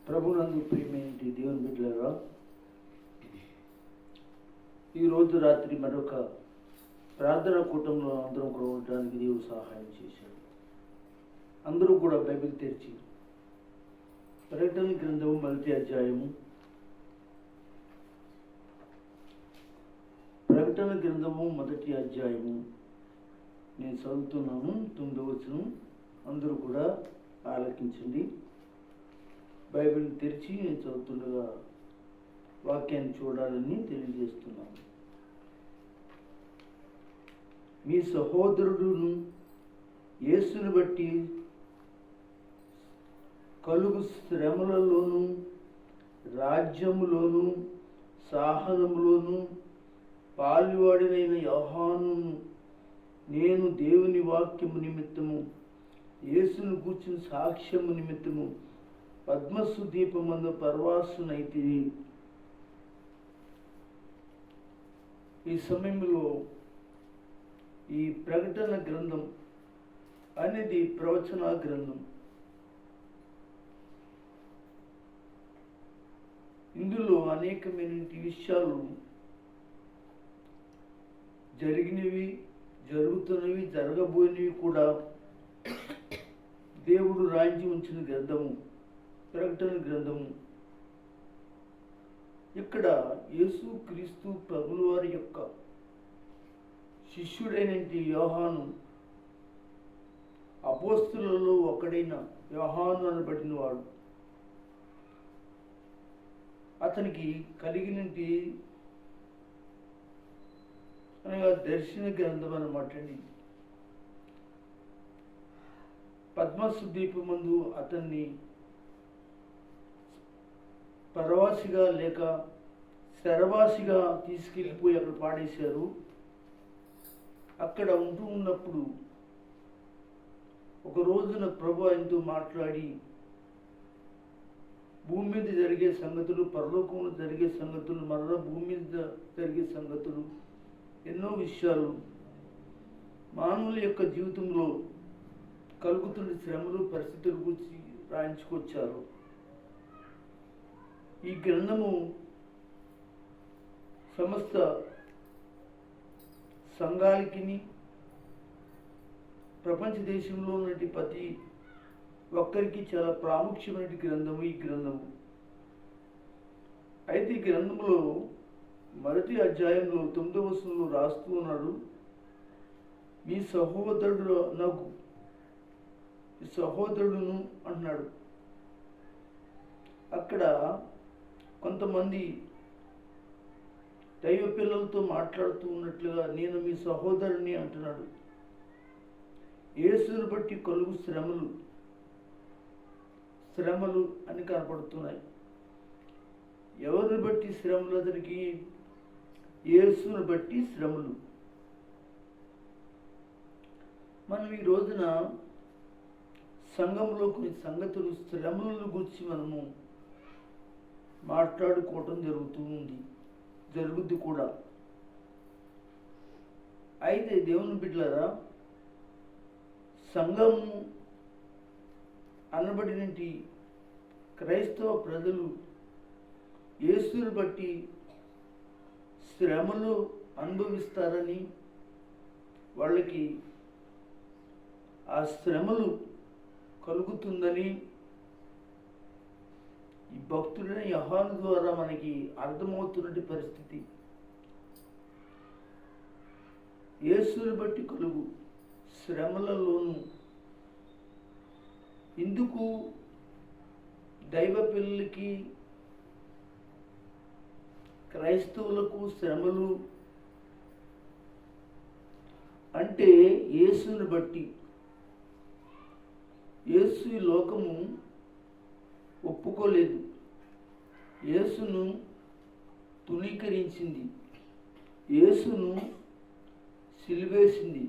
ప్రభునందు ప్రియమైన దేవుని బిడ్డలారా, ఈరోజు రాత్రి మరొక ప్రార్థనా కూటంలో అందరం కూడా ఉండడానికి దేవుడు సహాయం చేశాడు. అందరూ కూడా బైబిల్ తెరిచి ప్రకటన గ్రంథము మొదటి అధ్యాయము, ప్రకటన గ్రంథము మొదటి అధ్యాయము నేను చదువుతున్నాను. 9వ వచనం అందరూ కూడా ఆలకించండి. బైబిల్ తెరిచి నేను చదువుతుండగా వాక్యాన్ని చూడాలని తెలియజేస్తున్నాను. మీ సహోదరుడును యేసుని బట్టి కలుగు శ్రమలలోను రాజ్యములోను సాహనములోను పాలువాడినైన యోహానును నేను దేవుని వాక్యము నిమిత్తము యేసును గూర్చిన సాక్ష్యము నిమిత్తము పద్మసు దీపమందు పరవాసునైతిని. ఈ సమయంలో ఈ ప్రకటన గ్రంథం అనేది ప్రవచన గ్రంథం. ఇందులో అనేకమైన విషయాలు జరిగినవి, జరుగుతున్నవి, జరగబోయినవి కూడా దేవుడు రాయించి ఉంచిన గ్రంథము ప్రకటన గ్రంథము. ఇక్కడ యేసు క్రీస్తు ప్రభుల వారి యొక్క శిష్యుడైన యోహాను, అపోస్తులలో ఒకడైన యోహాను అనబడిన వాడు, అతనికి కలిగినటి అనగా దర్శన గ్రంథం అన్నమాట. పద్మసు దీపమందు అతన్ని పరవాసిగా లేక శరవాసిగా తీసుకెళ్ళిపోయి అక్కడ పాడేశారు. అక్కడ ఉంటూ ఉన్నప్పుడు ఒక రోజున ప్రభు ఆయనతో మాట్లాడి భూమి మీద జరిగే సంగతులు, పరలోకంలో జరిగే సంగతులు, మరలా భూమి మీద జరిగే సంగతులు, ఎన్నో విషయాలు మానవుల యొక్క జీవితంలో కలుగుతున్న శ్రమలు, పరిస్థితుల గురించి రాయించుకొచ్చారు. ఈ గ్రంథము సమస్త సంఘాలకి, ప్రపంచ దేశంలో ఉన్నటి ప్రతి ఒక్కరికి చాలా ప్రాముఖ్యమైన గ్రంథము ఈ గ్రంథము. అయితే ఈ గ్రంథంలో మొదటి అధ్యాయంలో 9వ వచనంలో రాస్తూ ఉన్నాడు, మీ సహోదరుడును అంటున్నాడు. అక్కడ కొంతమంది దైవ పిల్లలతో మాట్లాడుతూ ఉన్నట్లుగా నేను మీ సహోదరుని అంటున్నాడు. యేసుని బట్టి కలుగు శ్రమలు అని కనపడుతున్నాయి. ఎవరిని బట్టి శ్రమలు? అతనికి యేసుని బట్టి శ్రమలు. మనం ఈ రోజున సంఘంలో కొన్ని సంగతులు, శ్రమలను గురించి మనము మాట్లాడుకోవటం జరుగుద్ది కూడా. అయితే దేవుని బిడ్డలారా, సంఘము అనబడినటి క్రైస్తవ ప్రజలు యేసుని బట్టి శ్రమలు అనుభవిస్తారని, వాళ్ళకి ఆ శ్రమలు కలుగుతుందని ఈ భక్తుడైన యోహాను ద్వారా మనకి అర్థమవుతున్నటి పరిస్థితి. యేసుని బట్టి కలుగు శ్రమలలోను ఇందుకు దైవ పిల్లలకి, క్రైస్తవులకు శ్రమలు అంటే యేసుని బట్టి. యేసు ఈ లోకము ఒప్పుకోలేదు, యేసును తుణీకరించింది, యేసును సిలువేసింది,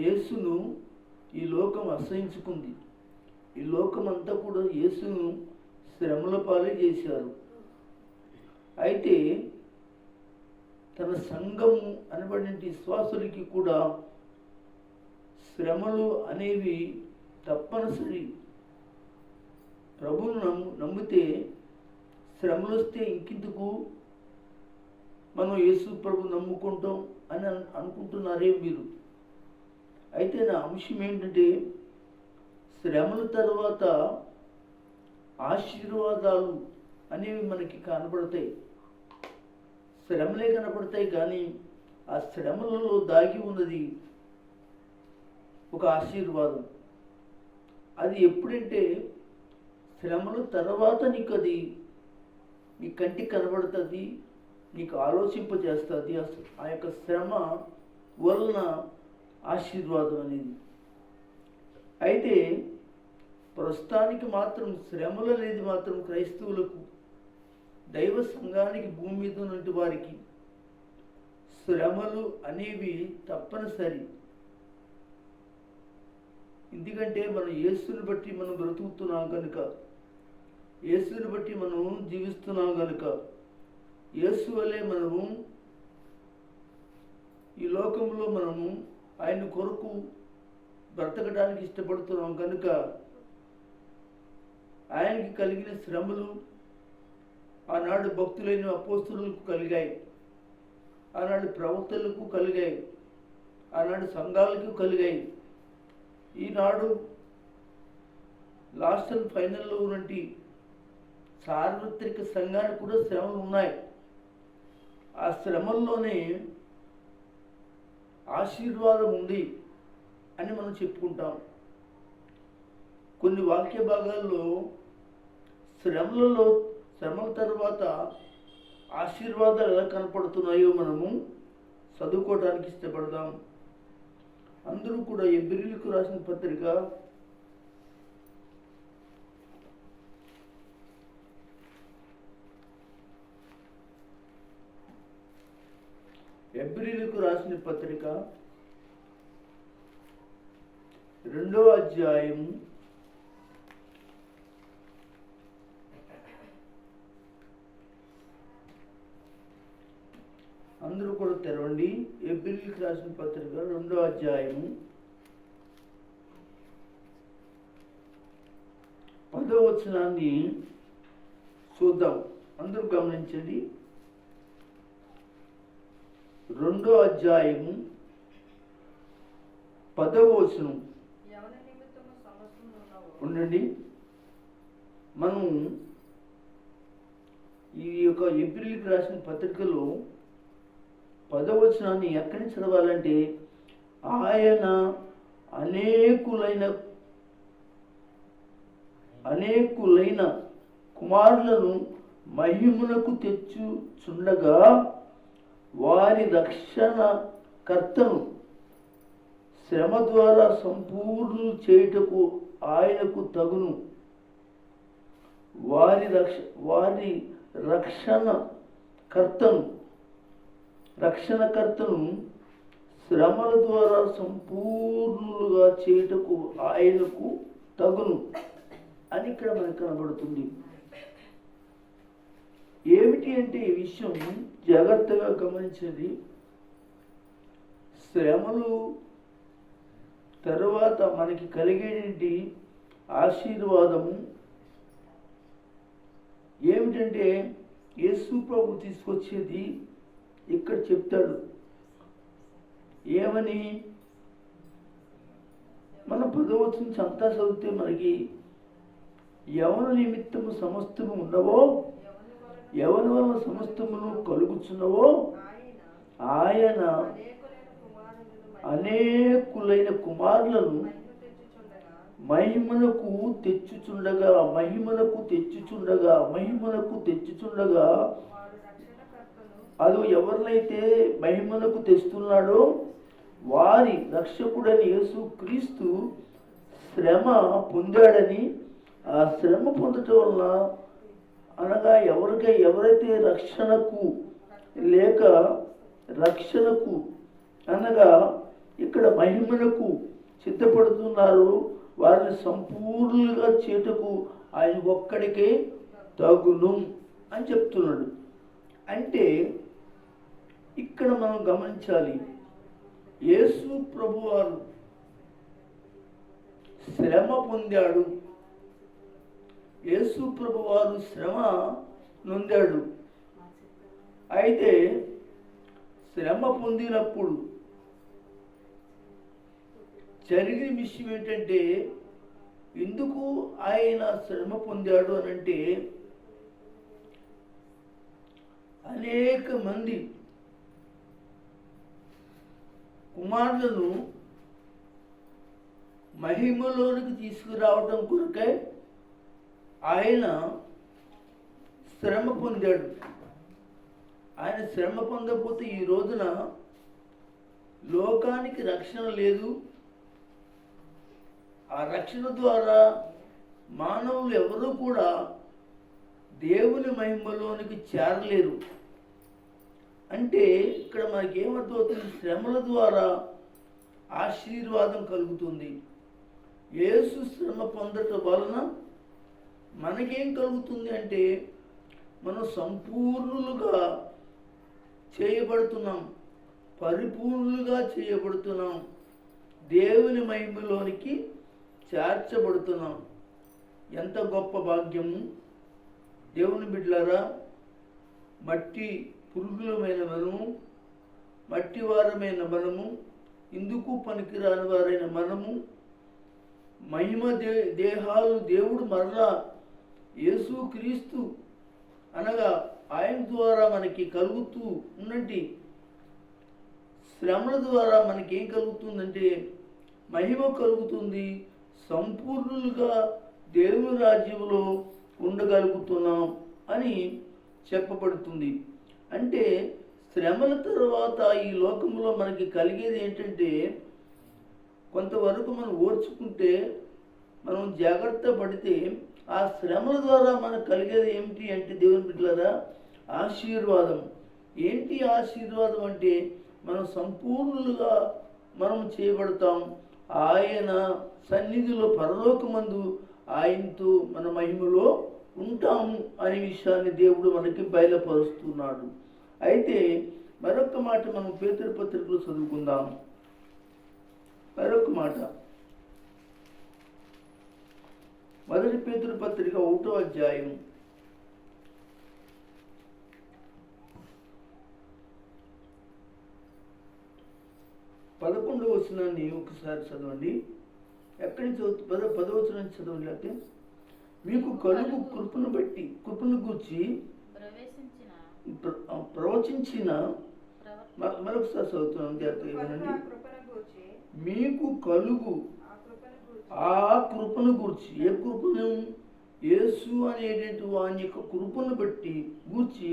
యేసును ఈ లోకం అసహించుకుంది. ఈ లోకమంతా కూడా యేసును శ్రమల పాలే చేశారు. అయితే తన సంఘము అనబడిన విశ్వాసులకి కూడా శ్రమలు అనేవి తప్పనిసరి. ప్రభువును నమ్మితే శ్రమలు వస్తే ఇంకెందుకు మనం యేసు ప్రభు నమ్ముకుంటాం అని అనుకుంటున్నారే మీరు. అయితే నా అంశం ఏంటంటే, శ్రమల తర్వాత ఆశీర్వాదాలు అనేవి మనకి కనబడతాయి. శ్రమలే కనబడతాయి, కానీ ఆ శ్రమలలో దాగి ఉన్నది ఒక ఆశీర్వాదం. అది ఎప్పుడంటే శ్రమల తర్వాత నీకు అది నీ కంటికి కనబడుతుంది, నీకు ఆలోచింపజేస్తుంది. ఆ యొక్క శ్రమ వలన ఆశీర్వాదం అనేది. అయితే ప్రస్తుతానికి మాత్రం శ్రమలు అనేది మాత్రం క్రైస్తవులకు, దైవ సంఘానికి, భూమి మీద ఉన్నటువంటి వారికి శ్రమలు అనేవి తప్పనిసరి. ఎందుకంటే మనం యేసుని బట్టి మనం బ్రతుకుతున్నాం కనుక, యేసుని బట్టి మనం జీవిస్తున్నాం కనుక, యేసు వలె మనము ఈ లోకంలో మనము ఆయన కొరకు బ్రతకడానికి ఇష్టపడుతున్నాం కనుక, ఆయనకి కలిగిన శ్రమలు ఆనాడు భక్తులైన అపోస్తులకు కలిగాయి, ఆనాడు ప్రవక్తలకు కలిగాయి, ఆనాడు సంఘాలకు కలిగాయి. ఈనాడు లాస్ట్ అండ్ ఫైనల్లో ఉన్నటి సార్వత్రిక సంఘానికి కూడా శ్రమలు ఉన్నాయి. ఆ శ్రమల్లోనే ఆశీర్వాదం ఉంది అని మనం చెప్పుకుంటాం. కొన్ని వాక్య భాగాల్లో శ్రమల తర్వాత ఆశీర్వాదాలు ఎలా కనపడుతున్నాయో మనము చదువుకోవడానికి ఇష్టపడదాం. అందరూ కూడా ఎబ్రీయులకు రాసిన పత్రిక 2వ అధ్యాయము అందరూ కూడా తెరవండి. ఎబ్రీయులకు రాసిన పత్రిక 2వ అధ్యాయము 10వ వచనాన్ని చూద్దాం. అందరూ గమనించండి. 2వ అధ్యాయము 10వ వచనం. ఉండండి, మనం ఈ యొక్క ఎబ్రీయులకు రాసిన పత్రికలో 10వ వచనాన్ని ఎక్కడి నుంచి చదవాలంటే, ఆయన అనేకులైన కుమారులను మహిమనకు తెచ్చుచుండగా వారి రక్షణ కర్తను శ్రమ ద్వారా సంపూర్ణులు చేయుటకు ఆయనకు తగును. వారి రక్షణకర్తను శ్రమల ద్వారా సంపూర్ణులుగా చేయుటకు ఆయనకు తగును అని ఇక్కడ మనకు కనబడుతుంది. ఏమిటి అంటే ఈ విషయం జాగ్రత్తగా గమనించేది. శ్రమలు తరువాత మనకి కలిగేటి ఆశీర్వాదము ఏమిటంటే, యేసు ప్రభు తీసుకొచ్చేది ఇక్కడ చెప్తాడు. ఏమని? మన 10వ వచనం అంతా చదివితే మనకి యవన నిమిత్తము సమస్తము ఉన్నవో, ఎవరి వలన సమస్తమును కలుగుచున్నవో ఆయన అనేకులైన కుమారులను మహిమలకు తెచ్చుచుండగా అది ఎవరినైతే మహిమలకు తెస్తున్నాడో వారి రక్షకుడని యేసు క్రీస్తు శ్రమ పొందాడని, ఆ శ్రమ పొందటం వలన అనగా ఎవరైతే రక్షణకు అనగా ఇక్కడ మహిమలకు సిద్ధపడుతున్నారు, వారిని సంపూర్ణంగా చేటుకు ఆయన ఒక్కడికే తగును అని చెప్తున్నాడు. అంటే ఇక్కడ మనం గమనించాలి, యేసు ప్రభువారు శ్రమ పొందాడు. యేసు ప్రభు వారు శ్రమ నొందాడు. అయితే శ్రమ పొందినప్పుడు జరిగిన విషయం ఏంటంటే, ఎందుకు ఆయన శ్రమ పొందాడు అనంటే, అనేక మంది కుమారులను మహిమలోనికి తీసుకురావటం కొరకై ఆయన శ్రమ పొందాడు. ఆయన శ్రమ పొందకపోతే ఈ రోజున లోకానికి రక్షణ లేదు. ఆ రక్షణ ద్వారా మానవులు ఎవరూ కూడా దేవుని మహిమలోనికి చేరలేరు. అంటే ఇక్కడ మనకి ఏమర్థమవుతుంది? శ్రమల ద్వారా ఆశీర్వాదం కలుగుతుంది. యేసు శ్రమ పొందటం వలన మనకేం కలుగుతుంది అంటే, మనం సంపూర్ణులుగా చేయబడుతున్నాం, పరిపూర్ణులుగా చేయబడుతున్నాం, దేవుని మహిమలోనికి చేర్చబడుతున్నాం. ఎంత గొప్ప భాగ్యము! దేవుని బిడ్డలారా, మట్టి పురుగులమైన మనము, మట్టివారమైన మనము, ఇందుకు పనికిరాని వారైన మనము, మహిమ దేహాలు దేవుడు మరలా యేసు క్రీస్తు అనగా ఆయన ద్వారా మనకి కలుగుతూ ఉన్నట్టు శ్రమల ద్వారా మనకి ఏం కలుగుతుందంటే మహిమ కలుగుతుంది. సంపూర్ణులుగా దేవుని రాజ్యంలో ఉండగలుగుతున్నాం అని చెప్పబడుతుంది. అంటే శ్రమల తర్వాత ఈ లోకంలో మనకి కలిగేది ఏంటంటే, కొంతవరకు మనం ఓర్చుకుంటే, మనం జాగ్రత్త పడితే ఆ శ్రమల ద్వారా మనకు కలిగేది ఏమిటి అంటే, దేవుని బిడ్డలారా, ఆశీర్వాదం. ఏంటి ఆశీర్వాదం అంటే, మనం సంపూర్ణులుగా మనం చేయబడతాం. ఆయన సన్నిధిలో పరలోకమందు ఆయనతో మన మహిమలో ఉంటాము అనే విషయాన్ని దేవుడు మనకి బయలుపరుస్తున్నాడు. అయితే మరొక మాట మనం పేతురు పత్రికలో చదువుకుందాం. మరొక మాట, మొదటి పేతురు పత్రిక 1వ అధ్యాయం 11వ వచనాన్ని ఒకసారి చదవండి. ఎక్కడి నుంచి 10వ వచనం చదవండి. లేకపోతే మీకు కలుగు కృపను గూర్చి ప్రవచించిన, మరొకసారి చదువుతున్నాం జాగ్రత్తగా. మీకు కలుగు ఆ కృపను గూర్చి, ఏ కృపను? యేసు అనేటువంటి వాని యొక్క కృపను బట్టి గూర్చి,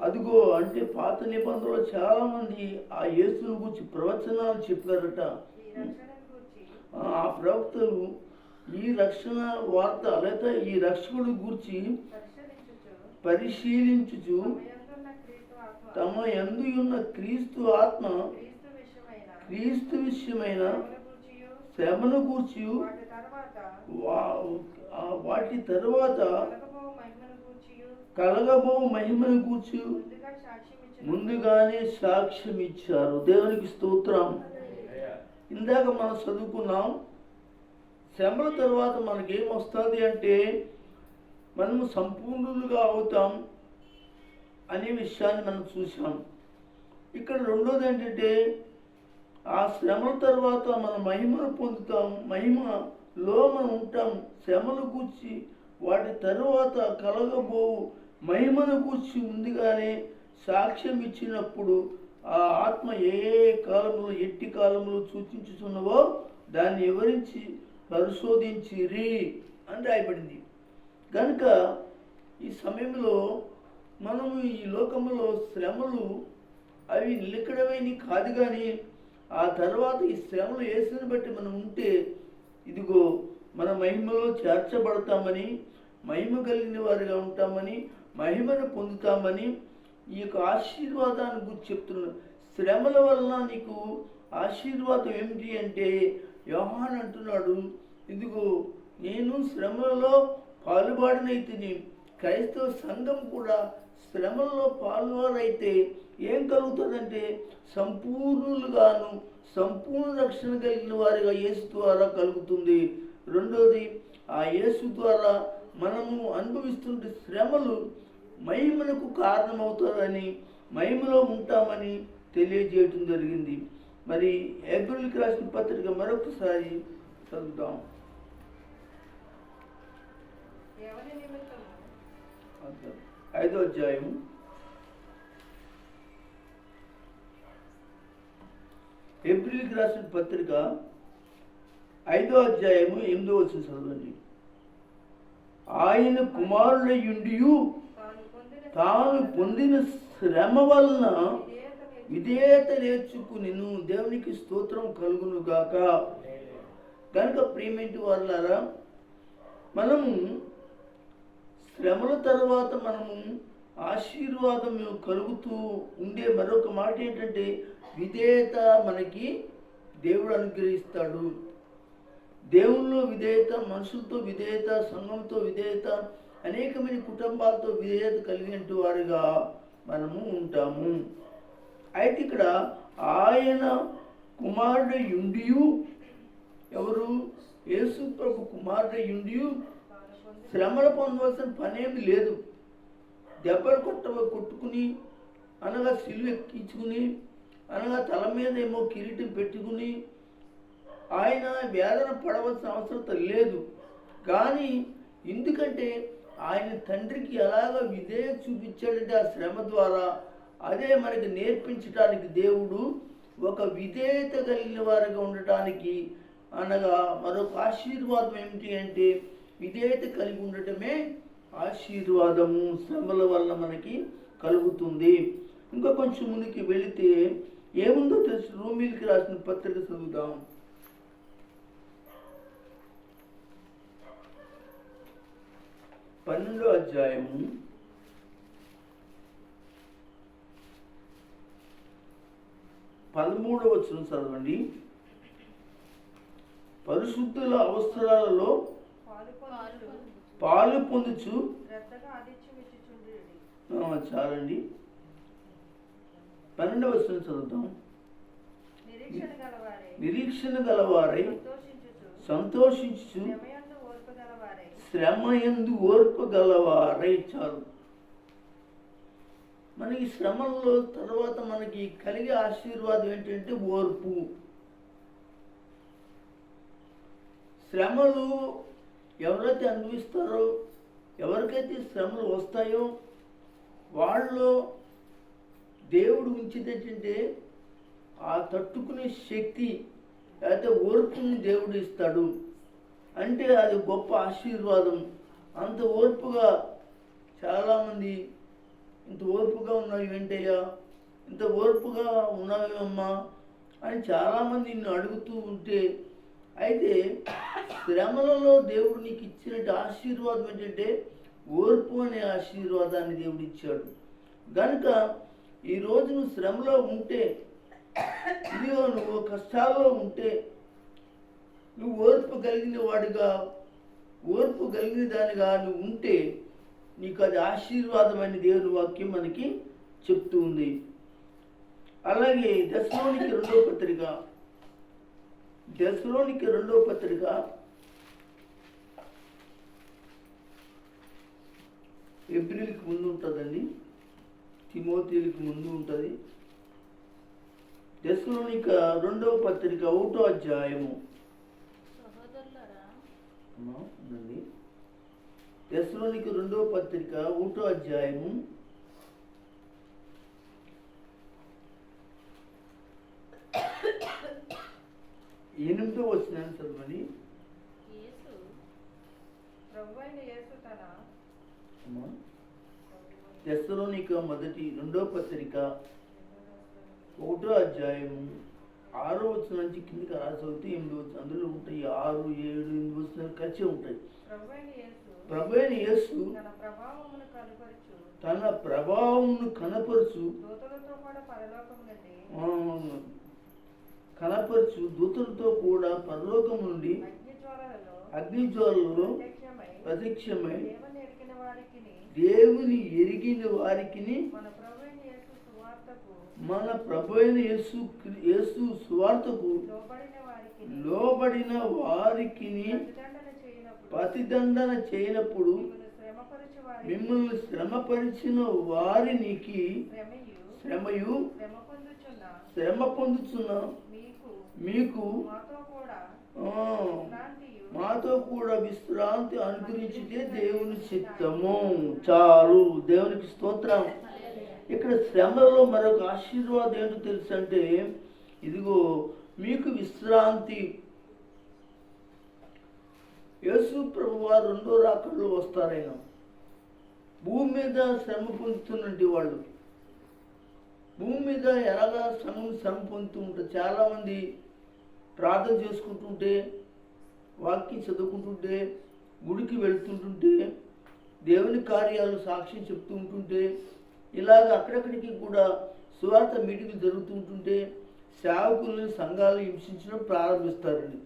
అదిగో అంటే పాత నిబంధనలో చాలా మంది ఆ యేసును గూర్చి ప్రవచనాలు చెప్పారట. ఆ ప్రవక్తలు ఈ రక్షణ వార్త లేదా ఈ రక్షకుడు గూర్చి పరిశీలించుచు తమ యందు ఉన్న క్రీస్తు ఆత్మ, క్రీస్తు విషయమైన శ్రమను గూర్చి, వాటి తరువాత కలగబో మహిమను గూర్చి ముందుగానే సాక్ష్యం ఇచ్చారు. దేవునికి స్తోత్రం. ఇందాక మనం చదువుకున్నాం, శ్రమల తర్వాత మనకేమొస్తుంది అంటే మనము సంపూర్ణులుగా అవుతాం అనే విషయాన్ని మనం చూసాం. ఇక్కడ రెండోది ఏంటంటే, ఆ శ్రమల తర్వాత మనం మహిమను పొందుతాం, మహిమలో మనం ఉంటాం. శ్రమను గూర్చి వాటి తరువాత కలగబో మహిమను గూర్చి ముందుగానే సాక్ష్యం ఇచ్చినప్పుడు ఆ ఆత్మ ఏ కాలంలో ఎట్టి కాలంలో సూచించుతున్నవో దాన్ని వివరించి పరిశోధించిరి అని రాయబడింది. కనుక ఈ సమయంలో మనము ఈ లోకంలో శ్రమలు అవి నిలకడమైనవి కాదు, కానీ ఆ తర్వాత ఈ శ్రమలు యేసుని బట్టి మనం ఉంటే ఇదిగో మన మహిమలో చేర్చబడతామని, మహిమ కలిగిన వారిగా ఉంటామని, మహిమను పొందుతామని ఈ యొక్క ఆశీర్వాదాన్ని గురించి చెప్తున్నాను. శ్రమల వలన నీకు ఆశీర్వాదం ఏమిటి అంటే, యోహాను అంటున్నాడు, ఇదిగో నేను శ్రమలలో పాలుబాడినైతిని. క్రైస్తవ సంఘం కూడా శ్రమల్లో పాల్వారైతే ఏం కలుగుతుందంటే సంపూర్ణులుగాను సంపూర్ణ రక్షణ కలిగిన వారిగా యేసు ద్వారా కలుగుతుంది. రెండోది, ఆ యేసు ద్వారా మనము అనుభవిస్తున్న శ్రమలు మహిమలకు కారణమవుతారని, మహిమలో ఉంటామని తెలియజేయటం జరిగింది. మరి హెబ్రీయులకు రాసిన పత్రిక మరొకసారి చదువుతాం. 5వ అధ్యాయం 5వ అధ్యాయము 8వ వచనం చదవండి. ఆయన కుమారుడయుండియు తాను పొందిన శ్రమ వలన విధేయత నేర్చుకునిను. దేవునికి స్తోత్రం కలుగును గాక. కనుక ప్రియమైన వారలారా, మనము శ్రమల తర్వాత మనము ఆశీర్వాదం కలుగుతూ ఉండే మరొక మాట ఏంటంటే విధేయత మనకి దేవుడు అనుగ్రహిస్తాడు. దేవుల్లో విధేయత, మనుషులతో విధేయత, సంఘంతో విధేయత, అనేకమైన కుటుంబాలతో విధేయత కలిగిన వారుగా మనము ఉంటాము. అయితే ఇక్కడ ఆయన కుమారుడయుండియు, ఎవరు? యేసు ప్రభు కుమారుడయుండియు శ్రమలు పొందవలసిన పనేమి లేదు. దెబ్బలు కొట్టుకుని, అనగా సిలువ ఎక్కించుకుని, అనగా తల మీద ఏమో కిరీటం పెట్టుకుని ఆయన వేదన పడవలసిన అవసరం లేదు. కానీ ఎందుకంటే ఆయన తండ్రికి ఎలాగ విధేయత చూపించాడంటే ఆ శ్రమ ద్వారా, అదే మనకి నేర్పించడానికి దేవుడు ఒక విధేయత కలిగిన వారిగా ఉండటానికి, అనగా మరొక ఆశీర్వాదం ఏమిటి అంటే విధేయత కలిగి ఉండటమే ఆశీర్వాదము శ్రమల వల్ల మనకి కలుగుతుంది. ఇంకా కొంచెం ముందుకి వెళితే ఏముందో తెలుసు. రోమీయులకు రాసిన పత్రిక చదువుదాం. 12వ అధ్యాయము 13వ వచనం చదవండి. పరిశుద్ధుల అవసరాలలో పాలు పొందుచు చాలండి. 12వ వచనం చదువుతాం. నిరీక్షణ గలవారై సంతోషించు శ్రమయందు ఓర్పు గలవారై. చాలు. మనకి శ్రమల్లో తర్వాత మనకి కలిగే ఆశీర్వాదం ఏంటంటే ఓర్పు. శ్రమలు ఎవరైతే అనుభవిస్తారో, ఎవరికైతే శ్రమలు వస్తాయో వాళ్ళలో దేవుడు ఉంచేటంటే ఆ తట్టుకునే శక్తి, అయితే ఓర్పుని దేవుడు ఇస్తాడు. అంటే అది గొప్ప ఆశీర్వాదం. అంత ఓర్పుగా చాలామంది, ఇంత ఓర్పుగా ఉన్నావు ఏంటయ్యా, ఇంత ఓర్పుగా ఉన్నావేమమ్మా అని చాలామంది నిన్ను అడుగుతూ ఉంటే, అయితే శ్రమలలో దేవుడు నీకు ఇచ్చినట్టు ఆశీర్వాదం ఏంటంటే ఓర్పు అనే ఆశీర్వాదాన్ని దేవుడు ఇచ్చాడు. కనుక ఈరోజు నువ్వు శ్రమలో ఉంటే, ఇదిగో నువ్వు కష్టాల్లో ఉంటే, నువ్వు ఓర్పు కలిగిన వాడిగా, ఓర్పు కలిగిన దానిగా నువ్వు ఉంటే నీకు అది ఆశీర్వాదమైన దేవుని వాక్యం మనకి చెప్తూ ఉంది. అలాగే దశలోనికి రెండో పత్రిక ఏప్రిల్కి ముందు ఉంటుందండి, తిమోతికి ముందు ఉంటుంది. దశలోనిక 2వ పత్రిక 1వ అధ్యాయము. దశలోనిక 2వ పత్రిక 1వ అధ్యాయము 8వ వచనాన్ని చదవండి. దశలోనిక 2వ పత్రిక 1వ అధ్యాయము 6వ వచనం నుంచి కిందకి రాసవుతూ 8వ వచనం అందులో ఉంటాయి. 6, 7, 8 వచనాలు కలిసి ఉంటాయి. ప్రభువైన యేసు తన ప్రభావమును కనపరుచు దూతలతో కూడా పరలోకం నుండి అగ్నిజ్వాలలో ప్రత్యక్షమై దేవుని ఎరిగిన వారికి మన ప్రభువైన యేసు సువార్తకు లోబడిన వారికి ప్రతిదండన చేయనప్పుడు మిమ్మల్ని శ్రమపరిచిన వారికి శ్రమయు శ్రమ పొందుచున్న మీకు మాతో కూడా విశ్రాంతి అనుగ్రహించితే దేవుని చిత్తము. చాలు, దేవునికి స్తోత్రం. ఇక్కడ శ్రమలో మరొక ఆశీర్వాదం ఏంటో తెలుసు అంటే, ఇదిగో మీకు విశ్రాంతి. యేసు ప్రభు వారు రెండో రాకడలో వస్తారైనా. భూమి మీద శ్రమ పొందుతున్నట్టు వాళ్ళు భూమి మీద ఎలాగా శ్రమ పొందుతూ ఉంటారు. చాలామంది ప్రార్థన చేసుకుంటుంటే, వాక్యం చదువుకుంటుంటే, గుడికి వెళ్తుంటుంటే, దేవుని కార్యాలు సాక్ష్యం చెప్తూ ఉంటుంటే, ఇలాగ అక్కడక్కడికి కూడా సువార్త మీటింగ్లు జరుగుతుంటుంటే సేవకుల్ని సంఘాలు హింసించడం ప్రారంభిస్తారండి.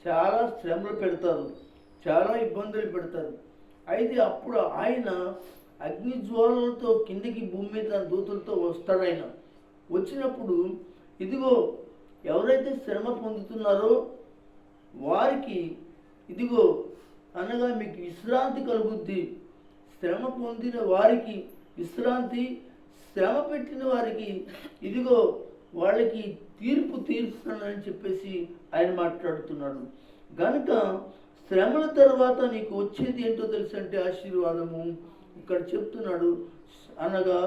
చాలా శ్రమలు పెడతారు, చాలా ఇబ్బందులు పెడతారు. అయితే అప్పుడు ఆయన అగ్ని జ్వాలలతో కిందకి భూమి మీద దూతలతో వస్తాడు. ఆయన వచ్చినప్పుడు ఇదిగో ఎవరైతే శ్రమ పొందుతున్నారో వారికి ఇదిగో అనగా మీకు విశ్రాంతి కలుగుద్ది. శ్రమ పొందిన వారికి విశ్రాంతి, శ్రమ పెట్టిన వారికి ఇదిగో వాళ్ళకి తీర్పుస్తానని చెప్పేసి ఆయన మాట్లాడుతున్నాడు. కనుక శ్రమల తర్వాత నీకు వచ్చేది ఏంటో తెలుసంటే ఆశీర్వాదము. ఇక్కడ చెప్తున్నాడు, అనగా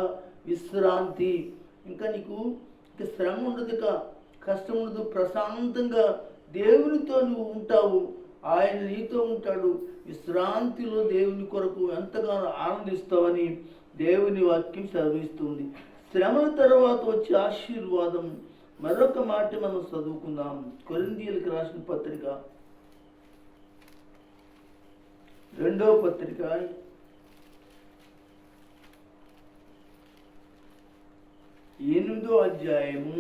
విశ్రాంతి. ఇంకా నీకు శ్రమ ఉండదు, కష్టం ఉండదు, ప్రశాంతంగా దేవునితో నువ్వు ఉంటావు, ఆయన నీతో ఉంటాడు. విశ్రాంతిలో దేవుని కొరకు ఎంతగానో ఆనందిస్తావని దేవుని వాక్యం సెలవిస్తుంది. శ్రమల తర్వాత వచ్చే ఆశీర్వాదం మరొక మాట మనం చదువుకుందాం. కొరింథీయులకు రాసిన పత్రిక 2వ పత్రిక 8వ అధ్యాయము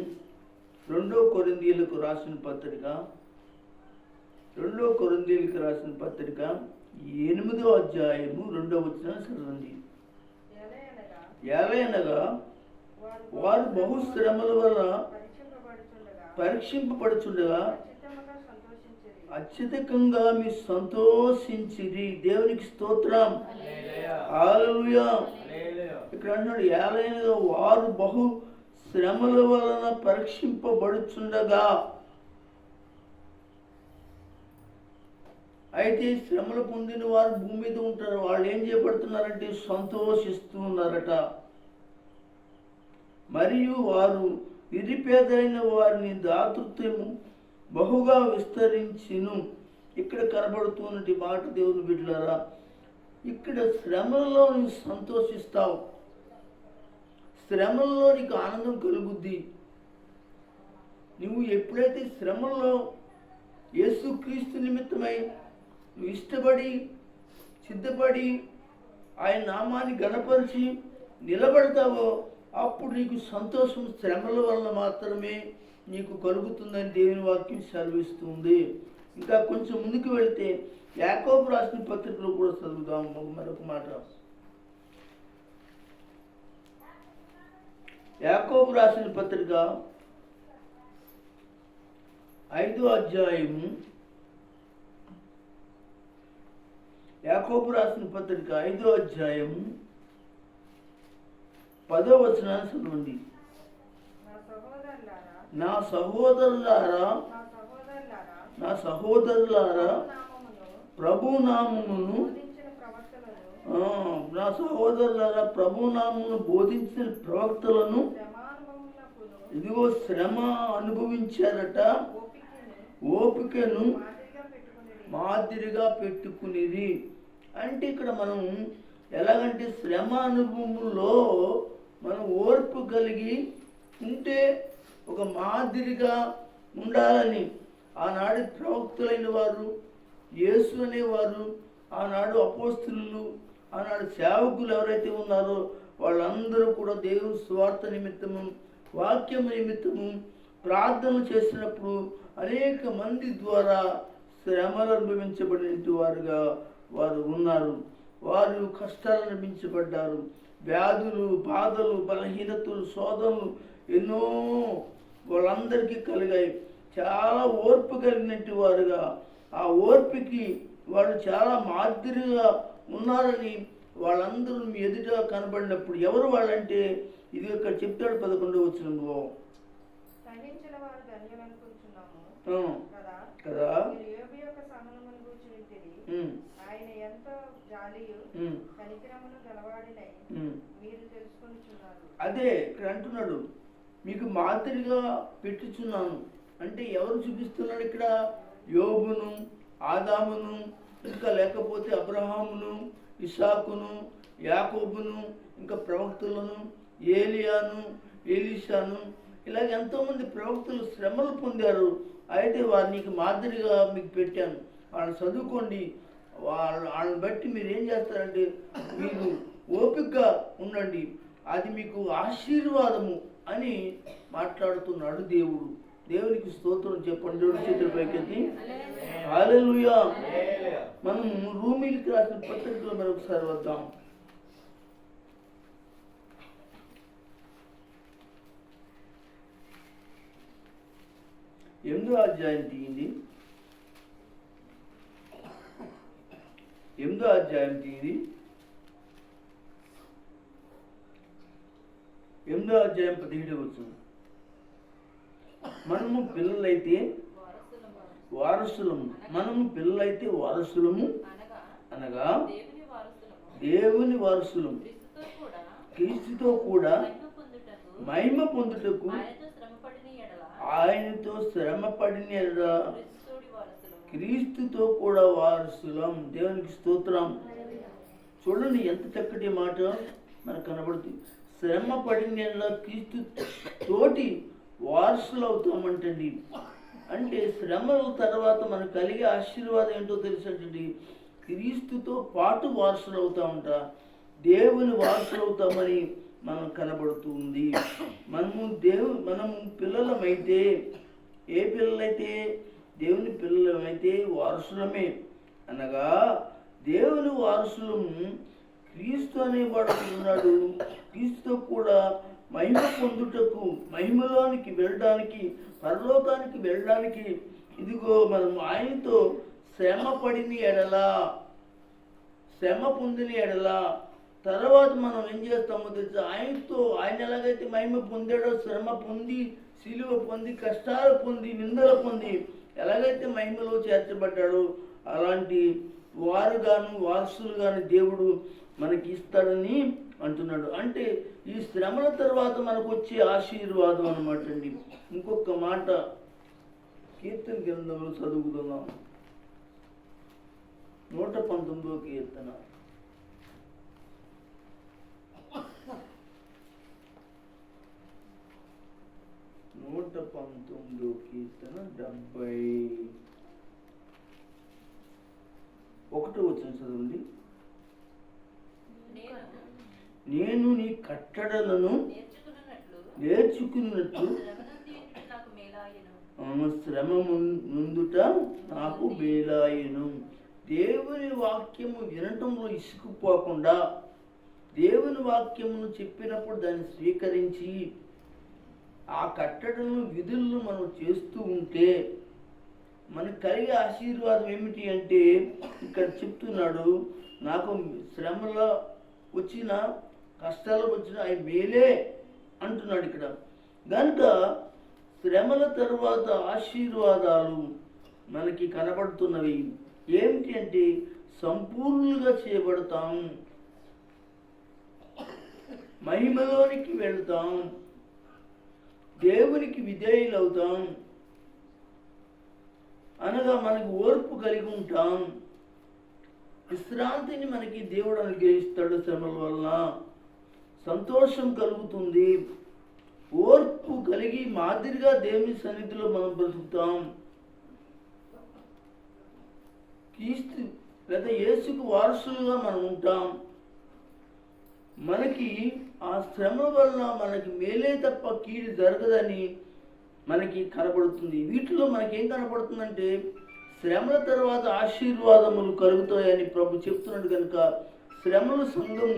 2 కొరింథీయులకు రాసిన పత్రిక 8వ అధ్యాయము 2వ వచనం చదవండి. ఎలయనగా వారు బహు శ్రమల వల్ల పరీక్షింపబడుచుండగా అత్యధికంగా మీ సంతోషించిరి. దేవునికి స్తోత్రం, హల్లెలూయా. ఇక్కడ అంటున్నాడు, ఎలయనగా వారు బహు శ్రమల వలన పరీక్షింపబడుచుండగా. అయితే శ్రమలు పొందిన వారు భూమి మీద ఉంటారు. వాళ్ళు ఏం చేయబడుతున్నారంటే సంతోషిస్తూ ఉన్నారట. మరియు వారు నిరుపేదైన వారిని దాతృత్వము బహుగా విస్తరించును. ఇక్కడ కనబడుతున్నటి మాట దేవుని బిడ్డలారా, ఇక్కడ శ్రమలలో నువ్వు సంతోషిస్తావు, శ్రమల్లో నీకు ఆనందం కలుగుద్ది. నువ్వు ఎప్పుడైతే శ్రమల్లో యేసుక్రీస్తు నిమిత్తమై నువ్వు ఇష్టపడి సిద్ధపడి ఆయన నామాన్ని గణపరిచి నిలబడతావో అప్పుడు నీకు సంతోషం శ్రమల వల్ల మాత్రమే నీకు కలుగుతుందని దేవుని వాక్యం సెలవిస్తుంది. ఇంకా కొంచెం ముందుకు వెళితే యాకోబు రాసిన పత్రికలో కూడా చదువుదాం మరొక మాట. యాకోబు రాసిన పత్రిక 5వ అధ్యాయము, యాకోబు రాసిన పత్రిక 5వ అధ్యాయము 10వ వచనాన్ని చదవండి. నా సహోదరులారా ప్రభునామమును బోధించిన ప్రవక్తలను ఇదిగో శ్రమ అనుభవించారట, ఓపికను మాదిరిగా పెట్టుకునేది. అంటే ఇక్కడ మనం ఎలాగంటే శ్రమ అనుభవంలో మనం ఓర్పు కలిగి ఉంటే ఒక మాదిరిగా ఉండాలని ఆనాడు ప్రవక్తులైన వారు, యేసు అనేవారు, ఆనాడు అపోస్తులు, ఆనాడు సేవకులు ఎవరైతే ఉన్నారో వాళ్ళందరూ కూడా దేవుని స్వార్థ నిమిత్తము, వాక్యం నిమిత్తము ప్రార్థనలు చేసినప్పుడు అనేక మంది ద్వారా శ్రమలు అనుభవించబడిన వారుగా వారు ఉన్నారు. వారు కష్టాలు అనుభవించబడ్డారు. వ్యాధులు, బాధలు, బలహీనతలు, శోధనలు ఎన్నో వాళ్ళందరికీ కలిగాయి. చాలా ఓర్పు కలిగినట్టు వారుగా ఆ ఓర్పుకి వాళ్ళు చాలా మాదిరిగా ఉన్నారని వాళ్ళందరూ మీ ఎదుట కనబడినప్పుడు ఎవరు వాళ్ళంటే ఇది ఇక్కడ చెప్తాడు 11వ వచనంలో. కదా ఆయన ఎంతో జాలియు కనికరమును గలవాడినై మీరు తెలుసుకొనుచున్నారు. అదే ఇక్కడ అంటున్నాడు, మీకు మాదిరిగా పెట్టుచున్నాను అంటే ఎవరు చూపిస్తున్నాడు ఇక్కడ? యోబును, ఆదామును, ఇంకా లేకపోతే అబ్రహామును, ఇసాకును, యాకోబును, ఇంకా ప్రవక్తలను, ఏలియాను, ఎలీషాను, ఇలాగ ఎంతోమంది ప్రవక్తలు శ్రమలు పొందారు. అయితే వారికి మాదిరిగా మీకు పెట్టాను, వాళ్ళని చదువుకోండి. వాళ్ళని బట్టి మీరు ఏం చేస్తారంటే మీరు ఓపికగా ఉండండి, అది మీకు ఆశీర్వాదము అని మాట్లాడుతున్నాడు దేవుడు. దేవునికి స్తోత్రం చెప్పండి. దేవుడి చేతుల పైకెత్తి హల్లెలూయా. మనం రోమీయులకు రాసిన పత్రికలో మరొకసారి వద్దాం. ఎనిమిదో అధ్యాయం తీయండి. 8వ అధ్యాయం తీయండి. 8వ అధ్యాయం 17వ వచనం. మనము పిల్లలైతే వారసులము, మనము పిల్లలైతే వారసులము అనగా దేవుని వారసులము, క్రీస్తుతో కూడా మహిమ పొందుటకు ఆయనతో శ్రమ పడిన ఎడల క్రీస్తుతో కూడా వారసులం. దేవునికి స్తోత్రం. చూడండి ఎంత చక్కటి మాట మనకు కనబడుతుంది. శ్రమ పడిన ఎడల క్రీస్తు తోటి వారసులు అవుతామంటండి. అంటే శ్రమల తర్వాత మనకు కలిగే ఆశీర్వాదం ఏంటో తెలుసంటండి, క్రీస్తుతో పాటు వారసులు అవుతామంట, దేవుని వారసులు అవుతామని మనం కనబడుతుంది. మనము పిల్లలమైతే, ఏ పిల్లలైతే? దేవుని పిల్లలమైతే వారసులమే అనగా దేవుని వారసులము. క్రీస్తు అనేవాడు ఉన్నాడు, క్రీస్తుతో కూడా మహిమ పొందుటకు, మహిమలోనికి వెళ్ళడానికి, పరలోకానికి వెళ్ళడానికి ఇదిగో మనం ఆయనతో శ్రమ పడిన ఎడలా, శ్రమ పొందిన ఎడలా తర్వాత మనం ఏం చేస్తామో తెలుసు, ఆయన ఎలాగైతే మహిమ పొందాడో, శ్రమ పొంది, సిలువ పొంది, కష్టాలు పొంది, నిందలు పొంది ఎలాగైతే మహిమలో చేర్చబడ్డాడో అలాంటి వారసులుగాను దేవుడు మనకి ఇస్తాడని అంటున్నాడు. అంటే ఈ శ్రమల తర్వాత మనకు వచ్చే ఆశీర్వాదం అనమాట అండి. ఇంకొక మాట కీర్తన గ్రంథంలో చదువుతున్నాం. 119వ కీర్తన. 119వ కీర్తన 71వ వచనం చదవండి. నేను నీ కట్టడలను నేర్చుకున్నట్లు శ్రమ ముందుట నాకు మేలాయను. దేవుని వాక్యము వినటంలో ఇసుకుపోకుండా, దేవుని వాక్యమును చెప్పినప్పుడు దాన్ని స్వీకరించి ఆ కట్టడలను, విధులను మనం చేస్తూ ఉంటే మనకు కలిగే ఆశీర్వాదం ఏమిటి అంటే ఇక్కడ చెప్తున్నాడు, నాకు శ్రమలో వచ్చిన, కష్టాలు వచ్చిన అవి మేలే అంటున్నాడు ఇక్కడ. కనుక శ్రమల తర్వాత ఆశీర్వాదాలు మనకి కనబడుతున్నవి. ఏమిటి అంటే సంపూర్ణంగా చేయబడతాం, మహిమలోనికి వెళ్తాం, దేవునికి విధేయులవుతాం, అనగా మనకు ఓర్పు కలిగి ఉంటాం, విశ్రాంతిని మనకి దేవుడు అనుగ్రహిస్తాడు. శ్రమల వలన సంతోషం కలుగుతుంది, ఓర్పు కలిగి మాదిరిగా దేవుని సన్నిధిలో మనం బ్రతుకుతాం. క్రీస్తు లేదా యేసుకు వారసులుగా మనం ఉంటాం. మనకి ఆ శ్రమ వలన మనకి మేలే తప్ప కీడు జరగదని మనకి కనబడుతుంది. వీటిలో మనకేం కనబడుతుందంటే శ్రమల తర్వాత ఆశీర్వాదములు కలుగుతాయని ప్రభు చెప్తున్నాడు. కనుక శ్రమలు సంఘం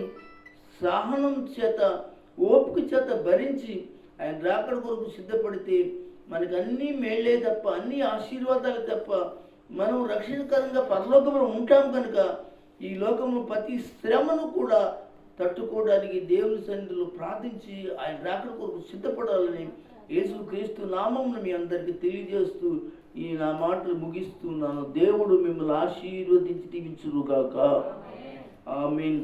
సహనం చేత, ఓపిక చేత భరించి ఆయన రాకడ కొరకు సిద్ధపడితే మనకు అన్నీ మేలే తప్ప, అన్ని ఆశీర్వాదాలు తప్ప మనం రక్షణకరంగా పరలోకంలో ఉంటాం కనుక ఈ లోకంలో ప్రతి శ్రమను కూడా తట్టుకోవడానికి దేవుని సన్నిధిలో ప్రార్థించి ఆయన రాకడ కొరకు సిద్ధపడాలని యేసుక్రీస్తు నామమున మీ అందరికీ తెలియజేస్తూ ఈ నా మాటలు ముగిస్తున్నాను. దేవుడు మిమ్మల్ని ఆశీర్వదించి దీవించును గాక. ఆమేన్.